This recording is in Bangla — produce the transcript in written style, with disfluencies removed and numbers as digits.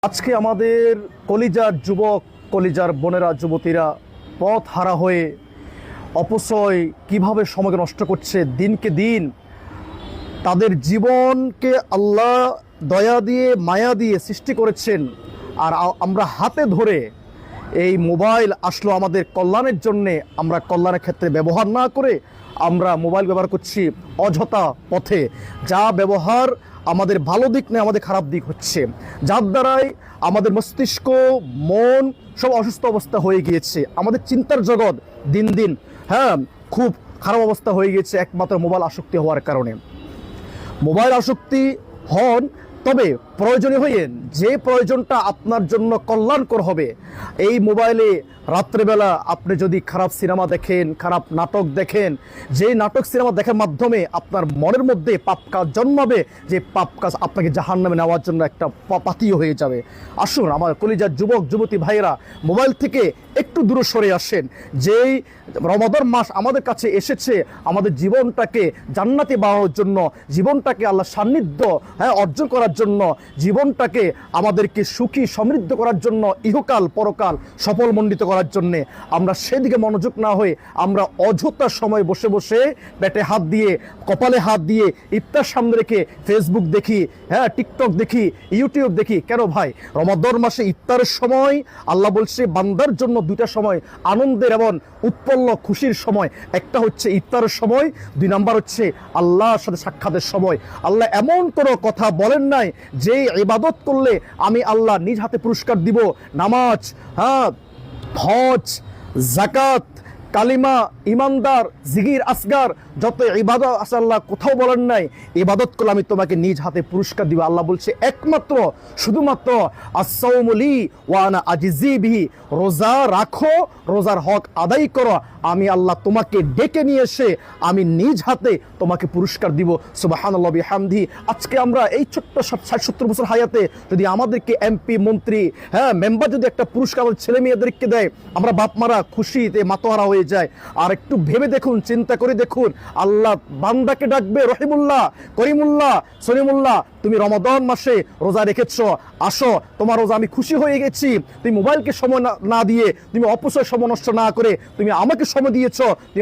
আজকে আমাদের কলিজার যুবক, কলিজার বোনেরা, যুবতীরা পথ হারা হয়ে অপচয় কিভাবে সময়কে নষ্ট করছে দিনকে দিন। তাদের জীবনকে আল্লাহ দয়া দিয়ে, মায়া দিয়ে সৃষ্টি করেছেন, আর আমরা হাতে ধরে এই মোবাইল আসলো আমাদের কল্যাণের জন্যে, আমরা কল্যাণের ক্ষেত্রে ব্যবহার না করে আমরা মোবাইল ব্যবহার করছি অযথা পথে। যা ব্যবহার আমাদের ভালো দিক নেই, আমাদের খারাপ দিক হচ্ছে, যার দ্বারাই আমাদের মস্তিষ্ক, মন সব অসুস্থ অবস্থা হয়ে গিয়েছে। আমাদের চিন্তার জগৎ দিন দিন খুব খারাপ অবস্থা হয়ে গিয়েছে একমাত্র মোবাইল আসক্তি হওয়ার কারণে। মোবাইল আসক্তি হন, তবে প্রয়োজনীয় হইয়েন যে প্রয়োজনটা আপনার জন্য কল্যাণকর হবে। এই মোবাইলে রাত্রেবেলা আপনি যদি খারাপ সিনেমা দেখেন, খারাপ নাটক দেখেন, যে নাটক সিনেমা দেখার মাধ্যমে আপনার মনের মধ্যে পাপ কাজ জন্মাবে, যে পাপ কাজ আপনাকে জাহান্নামে নেওয়ার জন্য একটা পাথেয় হয়ে যাবে। আসুন আমার কলিজার যুবক যুবতী ভাইয়েরা, মোবাইল থেকে একটু দূরে সরে আসেন। যেই রমাদান মাস আমাদের কাছে এসেছে, আমাদের জীবনটাকে জান্নাতি বানানোর জন্য, জীবনটাকে আল্লাহ সান্নিধ্য অর্জন করার জন্য, জীবনটাকে আমাদেরকে সুখী সমৃদ্ধ করার জন্য, ইহকাল পরকাল সফলমণ্ডিত করার জন্যে, আমরা সেদিকে মনোযোগ না হয়ে আমরা অযথা সময় বসে বসে পেটে হাত দিয়ে, কপালে হাত দিয়ে, ইফতার সামনে রেখে ফেসবুক দেখি, টিকটক দেখি, ইউটিউব দেখি। কেন ভাই? রমাদান মাসে ইফতারের সময় আল্লাহ বলছে বান্দার জন্য দুইটা সময় আনন্দের এবং উৎপন্ন খুশির সময়। একটা হচ্ছে ইফতারের সময়, দুই নাম্বার হচ্ছে আল্লাহর সাথে সাক্ষাতের সময়। আল্লাহ এমন কোনো কথা বলেন নাই যে ইবাদত করলে আমি আল্লাহ নিজ হাতে পুরস্কার দিব। নামাজ, হজ, যাকাত, কালিমা, ইমানদার, জিগির আসগার, যত ইবাদত আছে আল্লাহ কোথাও বলেন নাই ইবাদত করলে আমি তোমাকে নিজ হাতে পুরস্কার দিব। আল্লাহ বলছে একমাত্র শুধুমাত্র আস-সাওমু লি ওয়া আনা আজজি বিহি, রোজা রাখো, রোজার হক আদায় করো, আমি আল্লাহ তোমাকে ডেকে নিয়ে এসে আমি নিজ হাতে তোমাকে পুরস্কার দিব। সুবহানাল্লাহ বিহামদিহি। আজকে আমরা এই ছোট্ট 60-70 বছর হায়াতে যদি আমাদেরকে এমপি, মন্ত্রী, মেম্বার যদি একটা পুরস্কার আমাদের ছেলে মেয়েদেরকে দেয়, আমরা বাপ মারা খুশিতে মাতোয়ারা হয়ে যায়। আর একটু ভেবে দেখুন, চিন্তা করে দেখুন, আল্লাহ বান্দাকে ডাকবে রহিমুল্লাহ, করিমুল্লাহ, সলিমুল্লাহ, তুমি রমাদান মাসে রোজা রেখেছো, আসো, তোমার রোজা আমি খুশি হয়ে গেছি। তুমি মোবাইলকে সময় না দিয়ে, তুমি অপচয় সময় নষ্ট না করে তুমি আমাকে সময় দিয়েছো, তুমি